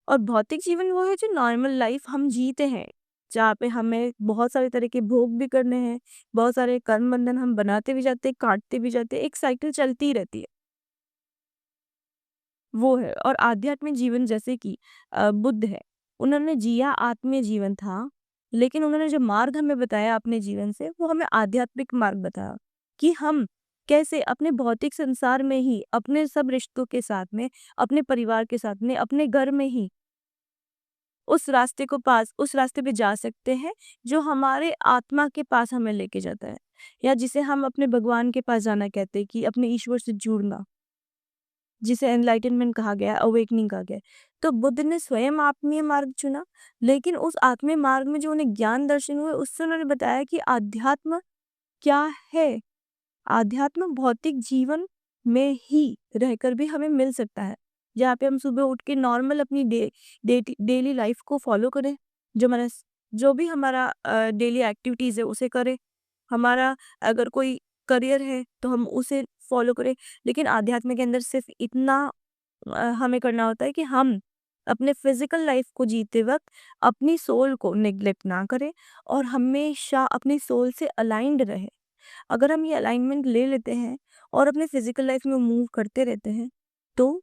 और भौतिक जीवन वो है जो नॉर्मल लाइफ हम जीते हैं, जहाँ पे हमें बहुत सारे तरह के भोग भी करने हैं, बहुत सारे कर्म बंधन हम बनाते भी जाते हैं, काटते भी जाते हैं, एक साइकिल चलती ही रहती है, वो है। और आध्यात्मिक जीवन जैसे कि बुद्ध है, उन्होंने जिया आत्मीय जीवन था, लेकिन उन्होंने जो मार्ग हमें बताया अपने जीवन से, वो हमें आध्यात्मिक मार्ग बताया कि हम कैसे अपने भौतिक संसार में ही, अपने सब रिश्तों के साथ में, अपने परिवार के साथ में, अपने घर में ही उस रास्ते पे जा सकते हैं, जो हमारे आत्मा के पास हमें लेके जाता है, या जिसे हम अपने भगवान के पास जाना कहते हैं, कि अपने ईश्वर से जुड़ना, जिसे एनलाइटनमेंट कहा गया है, अवेकनिंग कहा गया है। तो बुद्ध ने स्वयं आत्मीय मार्ग चुना, लेकिन उस आत्मीय मार्ग में जो उन्हें ज्ञान दर्शन हुए, उससे उन्होंने बताया कि आध्यात्म क्या है। आध्यात्म भौतिक जीवन में ही रहकर भी हमें मिल सकता है, जहाँ पे हम सुबह उठ के नॉर्मल अपनी डेली लाइफ को फॉलो करें, जो भी हमारा डेली एक्टिविटीज है उसे करें, हमारा अगर कोई करियर है तो हम उसे फॉलो करें। लेकिन आध्यात्म के अंदर सिर्फ इतना हमें करना होता है कि हम अपने फिजिकल लाइफ को जीते वक्त अपनी सोल को निग्लेक्ट ना करें, और हमेशा अपनी सोल से अलाइंड रहे। अगर हम ये अलाइनमेंट ले लेते हैं और अपने फिजिकल लाइफ में मूव करते रहते हैं, तो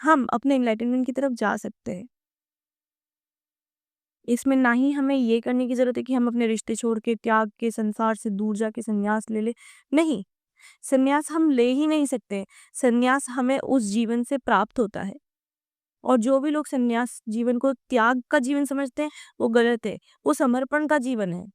हम अपने एनलाइटनमेंट की तरफ जा सकते हैं। इसमें ना ही हमें ये करने की ज़रूरत है कि हम अपने रिश्ते छोड़ के, त्याग के, संसार से दूर जाके संन्यास ले लें। नहीं, संन्यास हम ले ही नहीं सकते। संन्यास हमें उस जीवन से प्राप्त होता है, और जो भी लोग संन्यास जीवन को त्याग का जीवन समझते हैं, वो गलत है। वो समर्पण का जीवन है,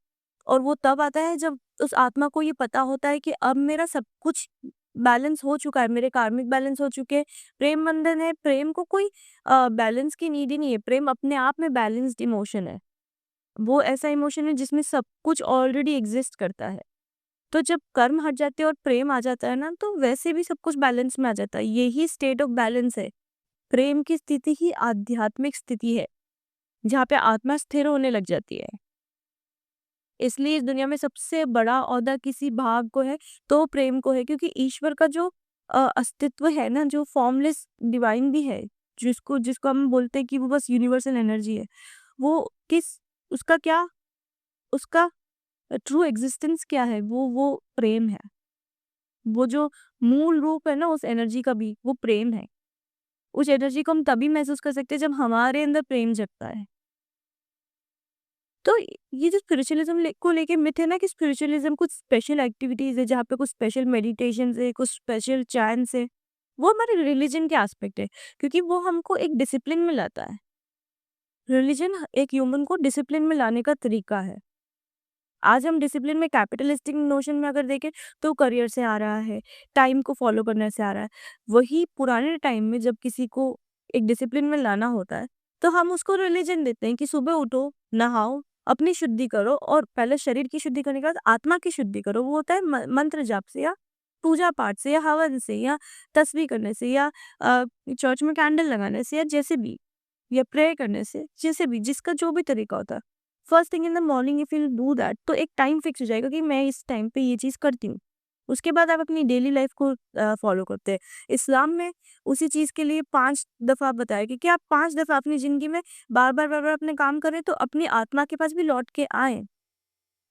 और वो तब आता है जब उस आत्मा को ये पता होता है कि अब मेरा सब कुछ बैलेंस हो चुका है, मेरे कार्मिक बैलेंस हो चुके हैं, प्रेम बंधन है, प्रेम को कोई बैलेंस की नीड ही नहीं है। प्रेम अपने आप में बैलेंस्ड इमोशन है। वो ऐसा इमोशन है जिसमें सब कुछ ऑलरेडी एग्जिस्ट करता है। तो जब कर्म हट जाते हैं और प्रेम आ जाता है ना, तो वैसे भी सब कुछ बैलेंस में आ जाता है। यही स्टेट ऑफ बैलेंस है। प्रेम की स्थिति ही आध्यात्मिक स्थिति है, जहाँ पे आत्मा स्थिर होने लग जाती है। इसलिए इस दुनिया में सबसे बड़ा ओहदा किसी भाग को है, तो प्रेम को है, क्योंकि ईश्वर का जो अस्तित्व है ना, जो फॉर्मलेस डिवाइन भी है, जिसको जिसको हम बोलते हैं कि वो बस यूनिवर्सल एनर्जी है, वो किस उसका क्या उसका ट्रू एग्जिस्टेंस क्या है? वो प्रेम है। वो जो मूल रूप है ना उस एनर्जी का भी, वो प्रेम है। उस एनर्जी को हम तभी महसूस कर सकते हैं जब हमारे अंदर प्रेम जगता है। तो ये जो स्पिरिचुअलिज्म को लेके मिथ है ना, कि स्पिरिचुअलिज्म कुछ स्पेशल एक्टिविटीज है, जहाँ पे कुछ स्पेशल मेडिटेशन है, कुछ स्पेशल चैंट्स है, वो हमारे रिलीजन के एस्पेक्ट है, क्योंकि वो हमको एक डिसिप्लिन में लाता है। रिलीजन एक ह्यूमन को डिसिप्लिन में लाने का तरीका है। आज हम डिसिप्लिन में कैपिटलिस्टिक नोशन में अगर देखें, तो करियर से आ रहा है, टाइम को फॉलो करने से आ रहा है। वही पुराने टाइम में जब किसी को एक डिसिप्लिन में लाना होता है, तो हम उसको रिलीजन देते हैं कि सुबह उठो, नहाओ, अपनी शुद्धि करो, और पहले शरीर की शुद्धि करने के बाद आत्मा की शुद्धि करो। वो होता है मंत्र जाप से, या पूजा पाठ से, या हवन से, या तस्बीह करने से, या चर्च में कैंडल लगाने से, या जैसे भी, या प्रे करने से, जैसे भी, जिसका जो भी तरीका होता है। First thing in the morning if you do that, तो एक टाइम फिक्स हो जाएगा कि मैं इस टाइम पे ये चीज़ करती हूँ। उसके बाद आप अपनी डेली लाइफ को फॉलो करते हैं। इस्लाम में उसी चीज़ के लिए 5 दफ़ा बताया कि आप 5 दफ़ा अपनी ज़िंदगी में बार-बार बार-बार अपने काम करें, तो अपनी आत्मा के पास भी लौट के आएँ।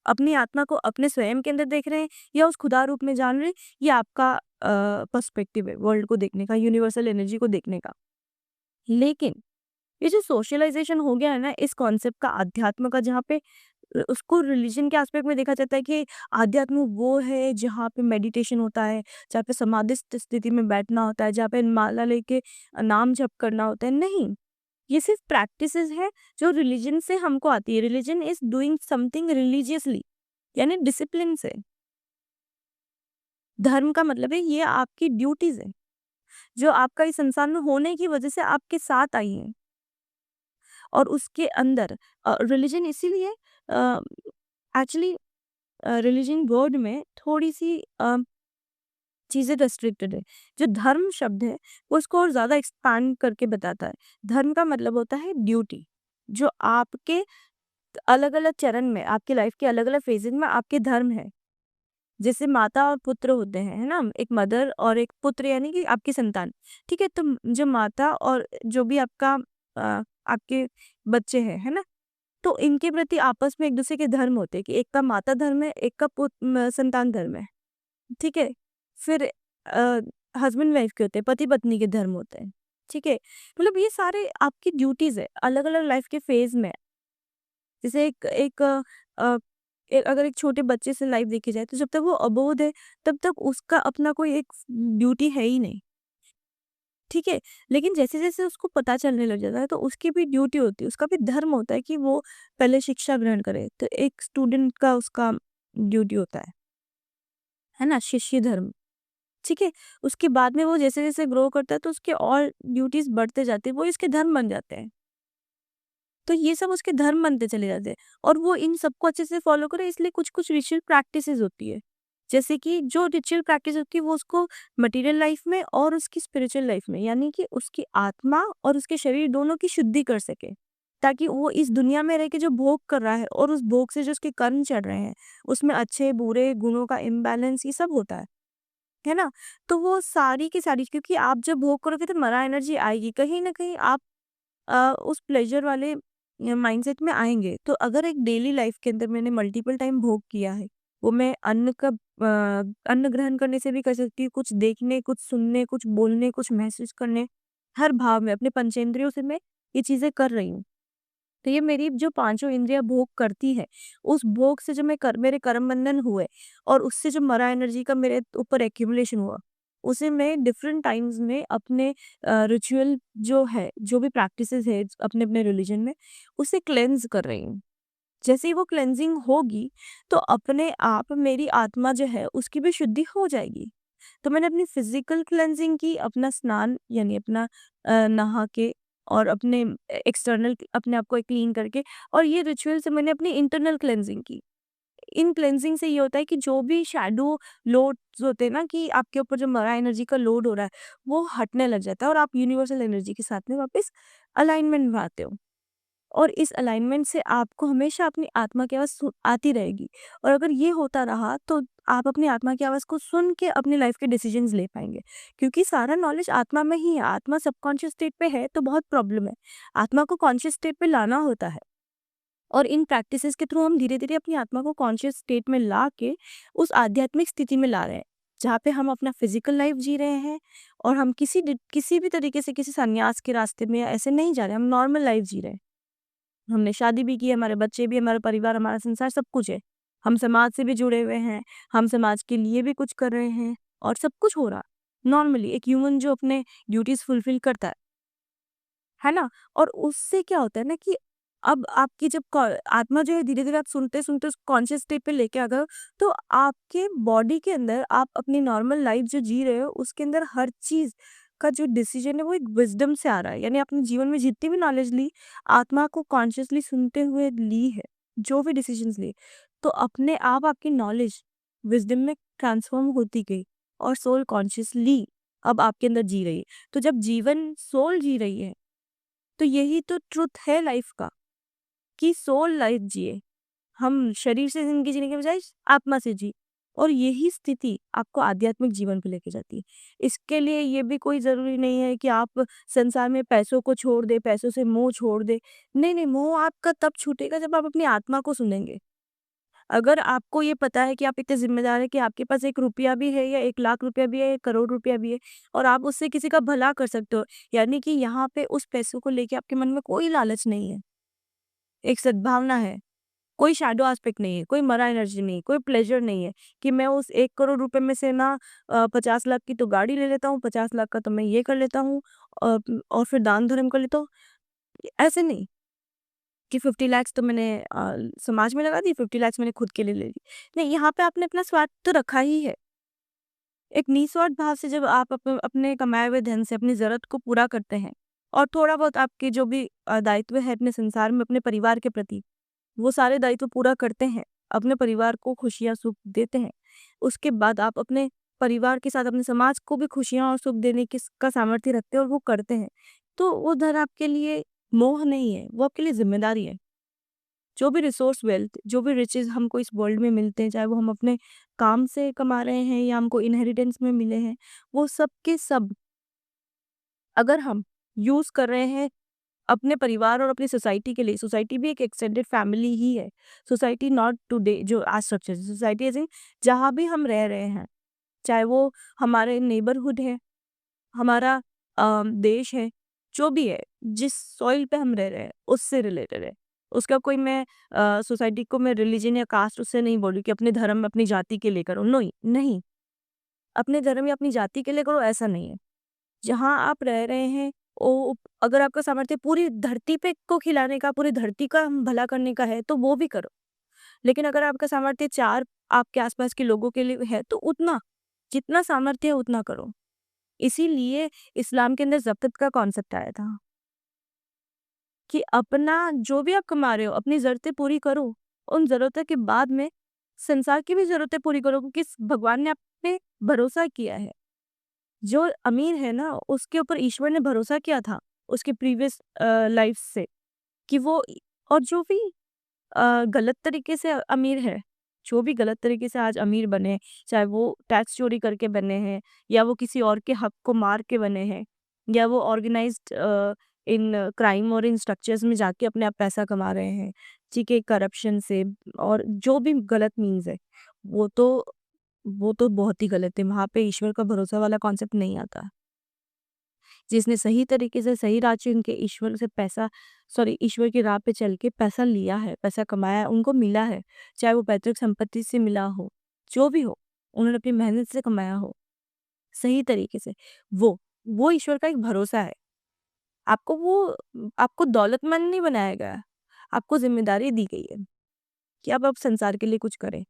अपनी आत्मा को अपने स्वयं के अंदर देख रहे हैं, या उस खुदा रूप में जान रहे हैं, ये आपका पर्सपेक्टिव है वर्ल्ड को देखने का, यूनिवर्सल एनर्जी को देखने का। लेकिन ये जो सोशलाइजेशन हो गया है ना इस कॉन्सेप्ट का, अध्यात्म का, जहाँ पे उसको रिलीजन के एस्पेक्ट में देखा जाता है कि अध्यात्म वो है जहाँ पे मेडिटेशन होता है, जहाँ पे समाधिस्थ स्थिति में बैठना होता है, जहाँ पे माला लेके नाम जप करना होता है। नहीं, ये सिर्फ प्रैक्टिसेस है जो रिलीजन से हमको आती है। Religion is doing something religiously, यानी डिसिप्लिन से। धर्म का मतलब है ये आपकी ड्यूटीज है, जो आपका इस संसार में होने की वजह से आपके साथ आई हैं। और उसके अंदर रिलीजन इसीलिए एक्चुअली रिलीजन वर्ड में थोड़ी सी चीज़ें रेस्ट्रिक्टेड है। जो धर्म शब्द है वो इसको और ज़्यादा एक्सपांड करके बताता है। धर्म का मतलब होता है ड्यूटी, जो आपके अलग अलग चरण में, आपकी लाइफ के अलग अलग फेजेज में आपके धर्म है। जैसे माता और पुत्र होते हैं, है ना, एक मदर और एक पुत्र, यानी कि आपकी संतान। ठीक है, तो जो माता और जो भी आपका आपके बच्चे हैं, है ना? तो इनके प्रति आपस में एक-दूसरे के धर्म होते हैं कि एक का माता धर्म है, एक का संतान धर्म है, ठीक है? फिर हस्बैंड वाइफ के होते हैं, पति-पत्नी के धर्म होते हैं, ठीक है? मतलब ये सारे आपकी ड्यूटीज़ है, अलग-अलग लाइफ के फेज़ में। जैसे एक एक अ, अगर एक छोटे बच्चे से लाइफ देखी जाए तो जब तक वो अबोध है, तब तक उसका अपना कोई एक ड्यूटी है ही नहीं, ठीक है? लेकिन जैसे-जैसे उसको पता चलने लग जाता है तो उसकी भी ड्यूटी होती है, उसका भी धर्म होता है कि वो पहले शिक्षा ग्रहण करे। तो एक स्टूडेंट का उसका ड्यूटी होता है ना? शिष्य धर्म, ठीक है? उसके बाद में वो जैसे-जैसे ग्रो करता है तो उसके और ड्यूटीज़ बढ़ते जाते हैं, वो इसके धर्म बन जाते हैं। तो ये सब उसके धर्म बनते चले जाते हैं और वो इन सबको अच्छे से फॉलो करे, इसलिए कुछ-कुछ रिचुअल प्रैक्टिसेस होती है। जैसे कि जो रिचुअल प्रैक्टिस होती है वो उसको मटेरियल लाइफ में और उसकी स्पिरिचुअल लाइफ में, यानी कि उसकी आत्मा और उसके शरीर दोनों की शुद्धि कर सके। ताकि वो इस दुनिया में रह के जो भोग कर रहा है और उस भोग से जो उसके कर्म चढ़ रहे हैं, उसमें अच्छे-बुरे गुणों का इम्बैलेंस ये सब होता है ना? तो वो सारी की सारी, क्योंकि आप जब भोग करोगे तो मरा एनर्जी आएगी, कहीं न कहीं आप उस प्लेज़र वाले माइंडसेट में आएँगे। तो अगर एक डेली लाइफ़ के अंदर मैंने मल्टीपल टाइम भोग किया है, वो मैं अन्न ग्रहण करने से भी कर सकती हूँ, कुछ देखने, कुछ सुनने, कुछ बोलने, कुछ महसूस करने, हर भाव में अपने पंचेंद्रियों से मैं ये चीज़ें कर रही हूँ। तो ये मेरी जो पाँचों इंद्रियाँ भोग करती है, उस भोग से जो मेरे कर्म बंधन हुए और उससे जो मरा एनर्जी का मेरे ऊपर एक्यूमुलेशन हुआ, उसे मैं डिफरेंट टाइम्स में अपने रिचुअल जो है, जो भी प्रैक्टिसेस है अपने-अपने रिलीजन में, उसे क्लेंज़ कर रही हूँ। जैसे ही वो क्लेंजिंग होगी, तो अपने आप मेरी आत्मा जो है, उसकी भी शुद्धि हो जाएगी। तो मैंने अपनी फिजिकल क्लेंजिंग की, अपना स्नान यानी अपना नहा के और अपने एक्सटर्नल अपने आप को क्लीन करके, और ये रिचुअल से मैंने अपनी इंटरनल क्लेंजिंग की। इन क्लेंजिंग से ये होता है कि जो भी शैडो लोड्स होते हैं ना, कि आपके ऊपर जो मरा एनर्जी का लोड हो रहा है, वो हटने लग जाता है और आप यूनिवर्सल एनर्जी के साथ में वापस अलाइनमेंट में आते हो। और इस अलाइनमेंट से आपको हमेशा अपनी आत्मा की आवाज़ आती रहेगी, और अगर ये होता रहा तो आप अपनी आत्मा की आवाज़ को सुन के अपनी लाइफ के डिसीजंस ले पाएंगे, क्योंकि सारा नॉलेज आत्मा में ही है। आत्मा सबकॉन्शियस स्टेट पे है तो बहुत प्रॉब्लम है, आत्मा को कॉन्शियस स्टेट पे लाना होता है। और इन प्रैक्टिसेस के थ्रू हम धीरे धीरे अपनी आत्मा को कॉन्शियस स्टेट में ला के उस आध्यात्मिक स्थिति में ला रहे हैं, जहाँ पे हम अपना फिजिकल लाइफ जी रहे हैं, और हम किसी भी तरीके से किसी संन्यास के रास्ते में ऐसे नहीं जा रहे, हम नॉर्मल लाइफ जी रहे हैं। हमने शादी भी की है, हमारे बच्चे भी, हमारा परिवार, हमारा संसार सब कुछ है। हम समाज से भी जुड़े हुए हैं, हम समाज के लिए भी कुछ कर रहे हैं और सब कुछ हो रहा है। नॉर्मली एक ह्यूमन जो अपने ड्यूटीज़ फुलफिल करता है ना? और उससे क्या होता है ना कि अब आपकी जब आत्मा जो है धीरे-धीरे आप सुनते-सुनते उस कॉन्शियस स्टेट पे लेके आ गए हो, तो आपके बॉडी के अंदर आप अपनी नॉर्मल लाइफ जो जी रहे हो, उसके अंदर हर चीज़ का जो डिसीजन है वो एक विज़डम से आ रहा है। यानी आपने जीवन में जितनी भी नॉलेज ली, आत्मा को कॉन्शियसली सुनते हुए ली है, जो भी डिसीजंस लिए, तो अपने आप आपकी नॉलेज विज़डम में ट्रांसफ़ॉर्म होती गई और सोल कॉन्शियसली अब आपके अंदर जी रही है। तो जब जीवन सोल जी रही है, तो यही तो ट्रुथ है लाइफ का, कि सोल लाइफ जिए। हम शरीर से ज़िंदगी जीने के बजाय आत्मा से जी, और यही स्थिति आपको आध्यात्मिक जीवन पे लेके जाती है। इसके लिए ये भी कोई ज़रूरी नहीं है कि आप संसार में पैसों को छोड़ दें, पैसों से मोह छोड़ दें। नहीं, नहीं, मोह आपका तब छूटेगा जब आप अपनी आत्मा को सुनेंगे। अगर आपको ये पता है कि आप इतने ज़िम्मेदार हैं कि आपके पास 1 रुपया भी है या 1 लाख रुपया भी है, 1 करोड़ रुपया भी है, और आप उससे किसी का भला कर सकते हो, यानी कि यहाँ पे उस पैसों को लेके आपके मन में कोई लालच नहीं है, एक सद्भावना है। कोई शैडो एस्पेक्ट नहीं है, कोई मरा एनर्जी नहीं है, कोई प्लेज़र नहीं है कि मैं उस 1 करोड़ रुपए में से ना 50 लाख की तो गाड़ी ले लेता हूँ, 50 लाख का तो मैं ये कर लेता हूँ, और फिर दान-धर्म कर लेता हूँ। ऐसे नहीं कि 50 लैक्स तो मैंने समाज में लगा दी, 50 लैक्स मैंने खुद के लिए ले ली। नहीं, यहाँ पे आपने अपना स्वार्थ तो रखा ही है। एक निस्वार्थ भाव से जब आप अपने कमाए हुए धन से अपनी ज़रूरत को पूरा करते हैं, और थोड़ा बहुत आपके जो भी दायित्व है अपने संसार में अपने परिवार के प्रति, वो सारे दायित्व पूरा करते हैं, अपने परिवार को खुशियाँ, सुख देते हैं। उसके बाद आप अपने परिवार के साथ अपने समाज को भी खुशियाँ और सुख देने का सामर्थ्य रखते हैं और वो करते हैं। तो वो धन आपके लिए मोह नहीं है, वो आपके लिए ज़िम्मेदारी है। जो भी रिसोर्स वेल्थ, जो भी रिचेज़ हमको इस वर्ल्ड में मिलते हैं, चाहे वो हम अपने काम से कमा रहे हैं या हमको इनहेरिटेंस में मिले हैं, वो सब के सब अगर हम यूज़ कर रहे हैं अपने परिवार और अपनी सोसाइटी के लिए। सोसाइटी भी एक एक्सटेंडेड फैमिली ही है। सोसाइटी नॉट टुडे जो आज स्ट्रक्चर है, सोसाइटी एज़ इन जहाँ भी हम रह रहे हैं, चाहे वो हमारे नेबरहुड है, हमारा देश है, जो भी है, जिस सॉइल पे हम रह रहे हैं, उससे रिलेटेड है। उसका कोई मैं सोसाइटी को मैं रिलीजन या कास्ट उससे नहीं बोल रही कि अपने धर्म, अपनी जाति के लिए करो, नोई नहीं। अपने धर्म या अपनी जाति के लिए करो ऐसा नहीं है। जहाँ आप रह रहे हैं ओ अगर आपका सामर्थ्य पूरी धरती पे को खिलाने का, पूरी धरती का भला करने का है, तो वो भी करो। लेकिन अगर आपका सामर्थ्य 4 आपके आस-पास के लोगों के लिए है, तो उतना, जितना सामर्थ्य है उतना करो। इसीलिए इस्लाम के अंदर ज़क़ात का कॉन्सेप्ट आया था कि अपना जो भी आप कमा रहे हो, अपनी ज़रूरतें पूरी करो। उन ज़रूरतों के बाद में संसार की भी ज़रूरतें पूरी करो क्योंकि भगवान ने आप पे भरोसा किया है। जो अमीर है ना, उसके ऊपर ईश्वर ने भरोसा किया था, उसके प्रीवियस लाइफ से कि वो और जो भी गलत तरीके से अमीर है, जो भी गलत तरीके से आज अमीर बने, चाहे वो टैक्स चोरी करके बने हैं या वो किसी और के हक को मार के बने हैं या वो ऑर्गेनाइज्ड इन क्राइम और इन स्ट्रक्चर्स में जाके अपने आप पैसा कमा रहे हैं, ठीक है, करप्शन से और जो भी गलत मीन्स है, वो तो वो तो बहुत ही गलत है। वहाँ पे ईश्वर का भरोसा वाला कॉन्सेप्ट नहीं आता। जिसने सही तरीके से सही राह चुन के ईश्वर से पैसा ईश्वर की राह पे चल के पैसा लिया है, पैसा कमाया है, उनको मिला है। चाहे वो पैतृक संपत्ति से मिला हो, जो भी हो, उन्होंने अपनी मेहनत से कमाया हो, सही तरीके से, वो ईश्वर का एक भरोसा है। आपको वो आपको दौलतमंद नहीं बनाया गया, आपको ज़िम्मेदारी दी गई है कि आप अब संसार के लिए कुछ करें।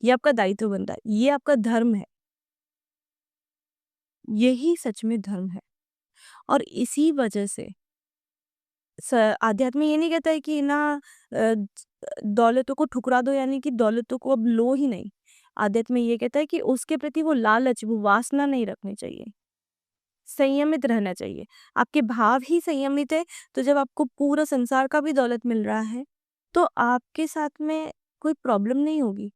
ये आपका दायित्व बनता है, ये आपका धर्म है, यही सच में धर्म है। और इसी वजह से स आध्यात्म ये नहीं कहता है कि ना दौलतों को ठुकरा दो यानी कि दौलतों को अब लो ही नहीं। आध्यात्म ये कहता है कि उसके प्रति वो लालच, वो वासना नहीं रखनी चाहिए। संयमित रहना चाहिए। आपके भाव ही संयमित है, तो जब आपको पूरा संसार का भी दौलत मिल रहा है, तो आपके साथ में कोई प्रॉब्लम नहीं होगी।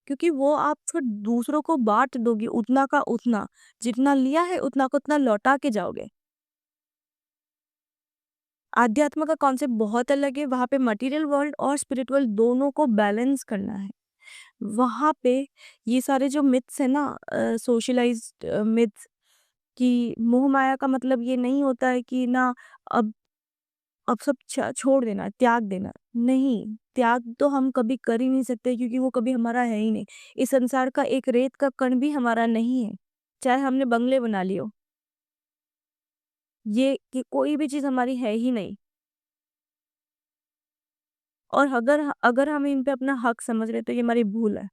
क्योंकि वो आप फिर दूसरों को बाँट दोगे उतना का उतना, जितना लिया है उतना का उतना लौटा के जाओगे। आध्यात्म का कॉन्सेप्ट बहुत अलग है, वहाँ पे मटेरियल वर्ल्ड और स्पिरिचुअल दोनों को बैलेंस करना है। वहाँ पे ये सारे जो मिथ्स हैं ना सोशलाइज़्ड मिथ्स कि मोह माया का मतलब ये नहीं होता है कि ना अब अब सब छोड़ देना, त्याग देना। नहीं, त्याग तो हम कभी कर ही नहीं सकते क्योंकि वो कभी हमारा है ही नहीं। इस संसार का एक रेत का कण भी हमारा नहीं है, चाहे हमने बंगले बना लिए हो। ये कि कोई भी चीज़ हमारी है ही नहीं। और अगर अगर हम इन पे अपना हक समझ रहे हैं तो ये हमारी भूल है।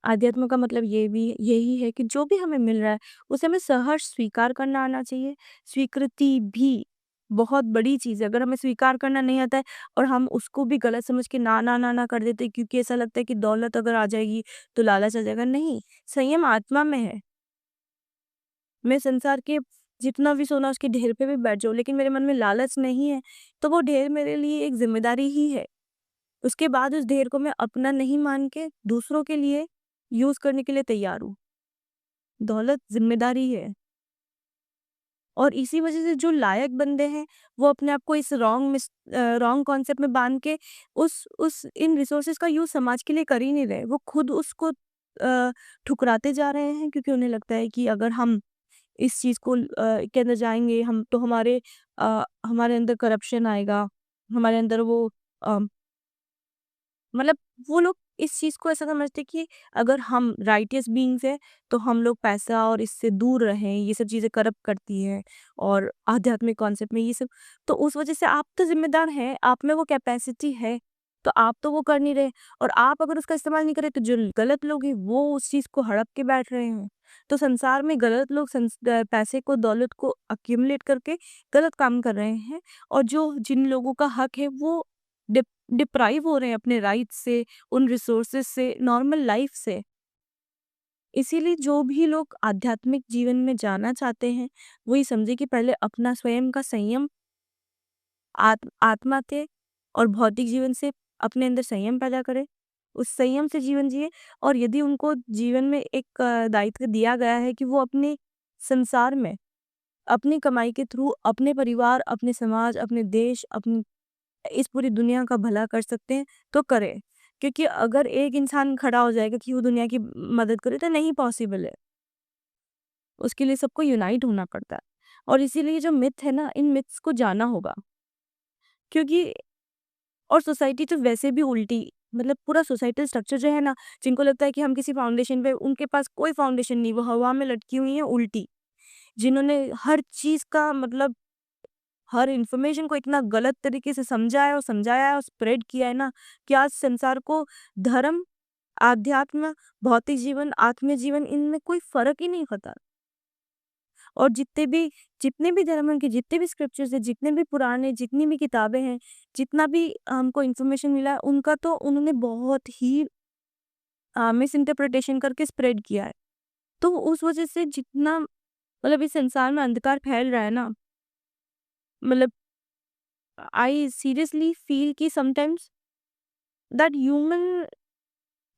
आध्यात्म का मतलब ये भी यही है कि जो भी हमें मिल रहा है उसे हमें सहर्ष स्वीकार करना आना चाहिए। स्वीकृति भी बहुत बड़ी चीज़ है। अगर हमें स्वीकार करना नहीं आता है और हम उसको भी गलत समझ के ना, ना, ना, ना कर देते हैं क्योंकि ऐसा लगता है कि दौलत अगर आ जाएगी तो लालच आ जाएगा। नहीं, संयम आत्मा में है। मैं संसार के जितना भी सोना उसके ढेर पे भी बैठ जाऊँ लेकिन मेरे मन में लालच नहीं है, तो वो ढेर मेरे लिए एक ज़िम्मेदारी ही है। उसके बाद उस ढेर को मैं अपना नहीं मान के दूसरों के लिए यूज़ करने के लिए तैयार हूँ। दौलत ज़िम्मेदारी है और इसी वज़ह से जो लायक बंदे हैं, वो अपने आप को इस रॉन्ग कॉन्सेप्ट में बाँध के उस इन रिसोर्सेज़ का यूज़ समाज के लिए कर ही नहीं रहे। वो खुद उसको ठुकराते जा रहे हैं क्योंकि उन्हें लगता है कि अगर हम इस चीज़ को के अंदर जाएँगे हम तो हमारे अंदर करप्शन आएगा, हमारे अंदर वो अ मतलब वो लोग इस चीज़ को ऐसा समझते हैं कि अगर हम राइटियस बीइंग्स हैं, तो हम लोग पैसा और इससे दूर रहें, ये सब चीज़ें करप्ट करती हैं और आध्यात्मिक कॉन्सेप्ट में ये सब तो उस वज़ह से आप तो ज़िम्मेदार हैं, आप में वो कैपेसिटी है, तो आप तो वो कर नहीं रहे और आप अगर उसका इस्तेमाल नहीं करें, तो जो गलत लोग हैं, वो उस चीज़ को हड़प के बैठ रहे हैं। तो संसार में गलत लोग पैसे को, दौलत को एक्युमुलेट करके गलत काम कर रहे हैं और जो जिन लोगों का हक है, वो डिप डिप्राइव हो रहे हैं अपने राइट्स से, उन रिसोर्सेज़ से, नॉर्मल लाइफ़ से। इसीलिए जो भी लोग आध्यात्मिक जीवन में जाना चाहते हैं, वो ये समझे कि पहले अपना स्वयं का संयम आत्मा से और भौतिक जीवन से अपने अंदर संयम पैदा करें। उस संयम से जीवन जिए और यदि उनको जीवन में एक दायित्व दिया गया है कि वो अपने संसार में अपनी कमाई के थ्रू अपने परिवार, अपने समाज, अपने देश, अपनी इस पूरी दुनिया का भला कर सकते हैं, तो करें। क्योंकि अगर एक इंसान खड़ा हो जाएगा कि वो दुनिया की मदद करे, तो नहीं पॉसिबल है। उसके लिए सबको यूनाइट होना पड़ता है। और इसीलिए जो मिथ है ना, इन मिथ्स को जानना होगा। क्योंकि और सोसाइटी तो वैसे भी उल्टी, मतलब पूरा सोसाइटल स्ट्रक्चर जो है ना, जिनको लगता है कि हम किसी फाउंडेशन पे, उनके पास कोई फाउंडेशन नहीं, वो हवा में लटकी हुई हैं उल्टी। जिन्होंने हर चीज़ का मतलब हर इन्फॉर्मेशन को इतना गलत तरीके से समझाया है और स्प्रेड किया है ना, कि आज संसार को धर्म, आध्यात्म, भौतिक जीवन, आत्म जीवन, इनमें कोई फ़र्क ही नहीं पता। और जितने भी धर्म हैं, उनके जितने भी स्क्रिप्चर्स हैं, जितने भी पुराण हैं, जितनी भी किताबें हैं, जितना भी हमको इन्फॉर्मेशन मिला है, उनका तो उन्होंने बहुत ही मिस इंटरप्रिटेशन करके स्प्रेड किया है। तो उस वज़ह से जितना मतलब इस संसार में अंधकार फैल रहा है ना, मतलब आई सीरियसली फील कि sometimes that human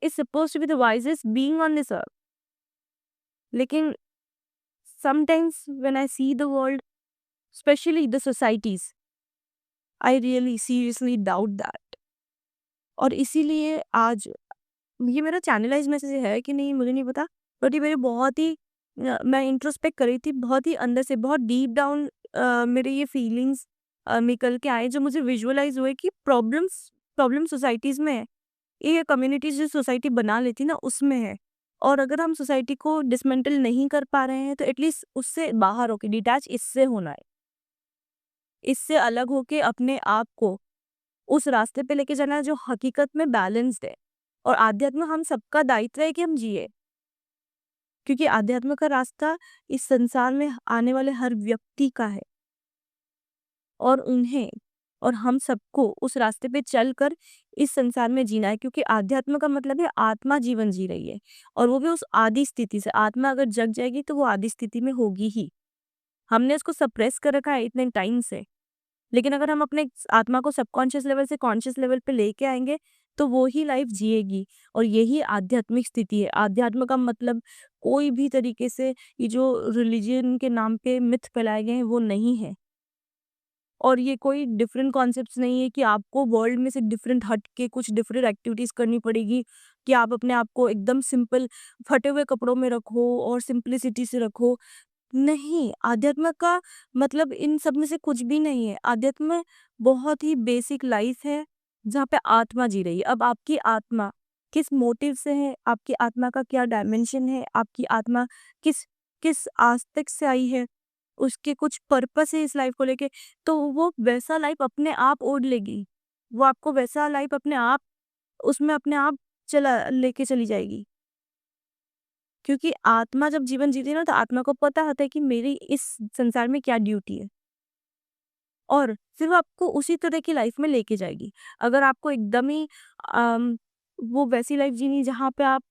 is supposed to be the wisest being on this earth. लेकिन sometimes when I see the world, specially the societies, I really seriously doubt that. और इसीलिए आज ये मेरा चैनलाइज़ मैसेज है कि नहीं मुझे नहीं पता, बट ये मेरे बहुत ही मैं इंट्रोस्पेक्ट कर रही थी, बहुत ही अंदर से, बहुत डीप डाउन मेरे ये फीलिंग्स निकल के आए, जो मुझे विजुअलाइज़ हुए कि प्रॉब्लम सोसाइटीज़ में है। ये कम्युनिटीज़ जो सोसाइटी बना लेती ना, उसमें है। और अगर हम सोसाइटी को डिसमेंटल नहीं कर पा रहे हैं, तो एटलीस्ट उससे बाहर होके डिटैच इससे होना है। इससे अलग होके अपने आप को उस रास्ते पे लेके जाना है जो हकीकत में बैलेंस्ड है। और आध्यात्म हम सबका दायित्व है कि हम जिए। क्योंकि आध्यात्म का रास्ता इस संसार में आने वाले हर व्यक्ति का है। और उन्हें और हम सबको उस रास्ते पे चलकर इस संसार में जीना है। क्योंकि आध्यात्म का मतलब है आत्मा जीवन जी रही है, और वो भी उस आदि स्थिति से। आत्मा अगर जग जाएगी तो वो आदि स्थिति में होगी ही। हमने उसको सप्रेस कर रखा है इतने टाइम से। लेकिन अगर हम अपने आत्मा को सबकॉन्शियस लेवल से कॉन्शियस लेवल पे लेके आएंगे, तो वो ही लाइफ जिएगी। और यही आध्यात्मिक स्थिति है। आध्यात्म का मतलब कोई भी तरीके से ये जो रिलीजन के नाम पे मिथ फैलाए गए हैं, वो नहीं है। और ये कोई डिफरेंट कॉन्सेप्ट्स नहीं है कि आपको वर्ल्ड में से डिफरेंट हट के कुछ डिफरेंट एक्टिविटीज़ करनी पड़ेगी, कि आप अपने आप को एकदम सिंपल फटे हुए कपड़ों में रखो और सिंप्लिसिटी से रखो। नहीं, आध्यात्म का मतलब इन सब में से कुछ भी नहीं है। आध्यात्म बहुत ही बेसिक लाइफ है, जहाँ पे आत्मा जी रही है। अब आपकी आत्मा किस मोटिव से है, आपकी आत्मा का क्या डायमेंशन है, आपकी आत्मा किस किस आस्पेक्ट से आई है, उसके कुछ पर्पस है इस लाइफ को लेके, तो वो वैसा लाइफ अपने आप ओढ़ लेगी। वो आपको वैसा लाइफ अपने आप उसमें अपने आप चला लेके चली जाएगी। क्योंकि आत्मा जब जीवन जीती है ना, तो आत्मा को पता होता है कि मेरी इस संसार में क्या ड्यूटी है, और फिर वो आपको उसी तरह की लाइफ में लेके जाएगी। अगर आपको एकदम ही अम, वो वैसी लाइफ जीनी जहाँ पे आप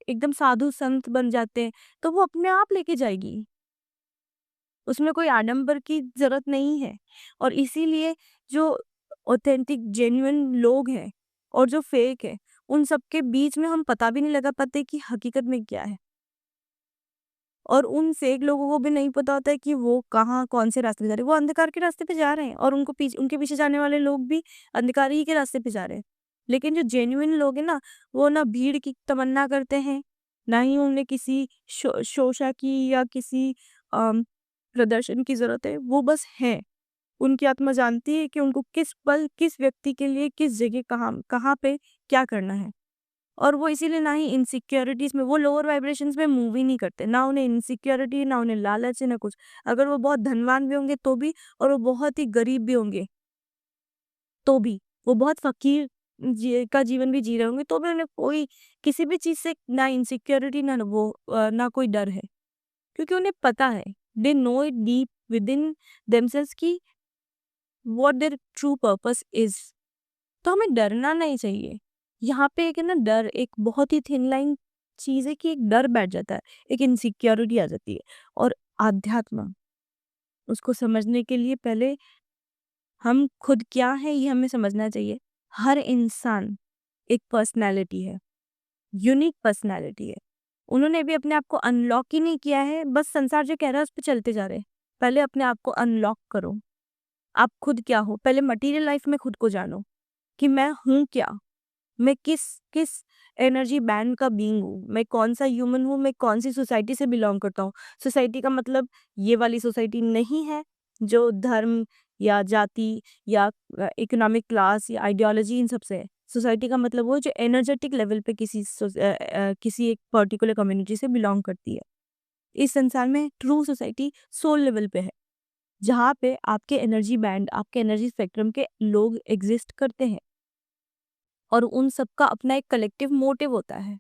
एकदम साधु संत बन जाते हैं, तो वो अपने आप लेके जाएगी। उसमें कोई आडंबर की ज़रूरत नहीं है। और इसीलिए जो ऑथेंटिक जेन्युइन लोग हैं और जो फेक है, उन सब के बीच में हम पता भी नहीं लगा पाते कि हकीकत में क्या है। और उन फेक लोगों को भी नहीं पता होता है कि वो कहाँ कौन से रास्ते पे जा रहे हैं। वो अंधकार के रास्ते पे जा रहे हैं, और उनके पीछे जाने वाले लोग भी अंधकार ही के रास्ते पे जा रहे हैं। लेकिन जो जेन्युइन लोग हैं ना, वो ना भीड़ की तमन्ना करते हैं, ना ही उन्हें किसी शोषा की या किसी प्रदर्शन की ज़रूरत है। वो बस हैं। उनकी आत्मा जानती है कि उनको किस पल, किस व्यक्ति के लिए, किस जगह, कहाँ कहाँ पे क्या करना है। और वो इसीलिए ना ही इनसिक्योरिटीज़ में, वो लोअर वाइब्रेशंस में मूव ही नहीं करते। ना उन्हें इनसिक्योरिटी, ना उन्हें लालच है, ना कुछ। अगर वो बहुत धनवान भी होंगे तो भी, और वो बहुत ही गरीब भी होंगे तो भी, वो बहुत फ़कीर का जीवन भी जी रहे होंगे तो भी उन्हें कोई किसी भी चीज़ से ना इनसिक्योरिटी, ना ना कोई डर है। क्योंकि उन्हें पता है, they know it deep within themselves कि what their true purpose is. तो हमें डरना नहीं चाहिए। यहाँ पे एक है ना डर, एक बहुत ही थिन लाइन चीज़ है कि एक डर बैठ जाता है, एक इनसिक्योरिटी आ जाती है। और आध्यात्म, उसको समझने के लिए पहले हम खुद क्या हैं ये हमें समझना चाहिए। हर इंसान एक पर्सनैलिटी है, यूनिक पर्सनैलिटी है। उन्होंने भी अपने आप को अनलॉक ही नहीं किया है, बस संसार जो कह रहा है उस पे चलते जा रहे हैं। पहले अपने आप को अनलॉक करो। आप खुद क्या हो? पहले मटेरियल लाइफ में खुद को जानो कि मैं हूँ क्या? मैं किस किस एनर्जी बैंड का बीइंग हूँ? मैं कौन-सा ह्यूमन हूँ? मैं कौन-सी सोसाइटी से बिलॉन्ग करता हूँ? सोसाइटी का मतलब ये वाली सोसाइटी नहीं है, जो धर्म या जाति या इकोनॉमिक क्लास या आइडियोलॉजी इन सब से है। सोसाइटी का मतलब वो जो एनर्जेटिक लेवल पे किसी एक पर्टिकुलर कम्युनिटी से बिलॉन्ग करती है। इस संसार में ट्रू सोसाइटी सोल लेवल पे है, जहाँ पे आपके एनर्जी बैंड, आपके एनर्जी स्पेक्ट्रम के लोग एग्ज़िस्ट करते हैं और उन सबका अपना एक कलेक्टिव मोटिव होता है।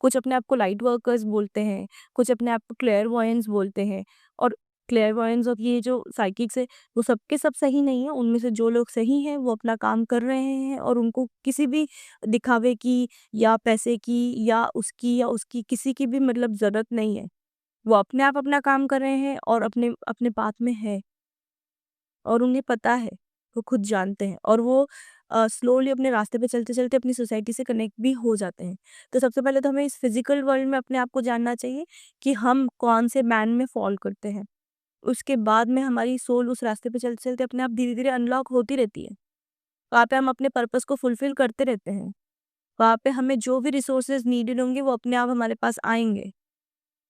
कुछ अपने आप को लाइट वर्कर्स बोलते हैं, कुछ अपने आप को क्लेयरवॉयंस बोलते हैं और क्लेयरवॉयंस और ये जो साइकिक्स है, वो सबके सब सही नहीं है। उनमें से जो लोग सही हैं, वो अपना काम कर रहे हैं और उनको किसी भी दिखावे की या पैसे की या उसकी किसी की भी मतलब ज़रूरत नहीं है। वो अपने आप अपना काम कर रहे हैं और अपने अपने पाथ में है और उन्हें पता है, वो खुद जानते हैं और वो स्लोली अपने रास्ते पे चलते-चलते अपनी सोसाइटी से कनेक्ट भी हो जाते हैं। तो सबसे पहले तो हमें इस फिज़िकल वर्ल्ड में अपने आप को जानना चाहिए कि हम कौन से मैन में फ़ॉल करते हैं। उसके बाद में हमारी सोल उस रास्ते पे चलते-चलते अपने आप धीरे-धीरे अनलॉक होती रहती है। वहाँ पे हम अपने पर्पस को फुलफ़िल करते रहते हैं। वहाँ पे हमें जो भी रिसोर्सेज़ नीडेड होंगे वो अपने आप हमारे पास आएँगे।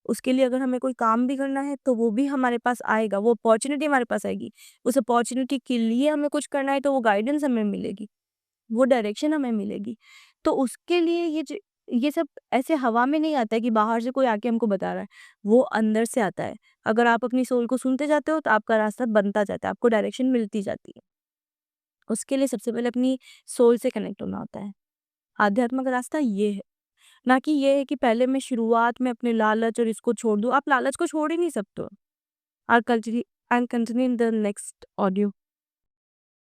उसके लिए अगर हमें कोई काम भी करना है तो वो भी हमारे पास आएगा, वो अपॉर्च्युनिटी हमारे पास आएगी। उस अपॉर्च्युनिटी के लिए हमें कुछ करना है तो वो गाइडेंस हमें मिलेगी, वो डायरेक्शन हमें मिलेगी। तो उसके लिए ये सब ऐसे हवा में नहीं आता है कि बाहर से कोई आके हमको बता रहा है, वो अंदर से आता है। अगर आप अपनी सोल को सुनते जाते हो तो आपका रास्ता बनता जाता है, आपको डायरेक्शन मिलती जाती है। उसके लिए सबसे पहले अपनी सोल से कनेक्ट होना होता है। आध्यात्म का रास्ता ये है। ना कि ये है कि पहले मैं शुरुआत में अपने लालच और इसको छोड़ दूँ, आप लालच को छोड़ ही नहीं सकते हो। I'll continue in the next audio.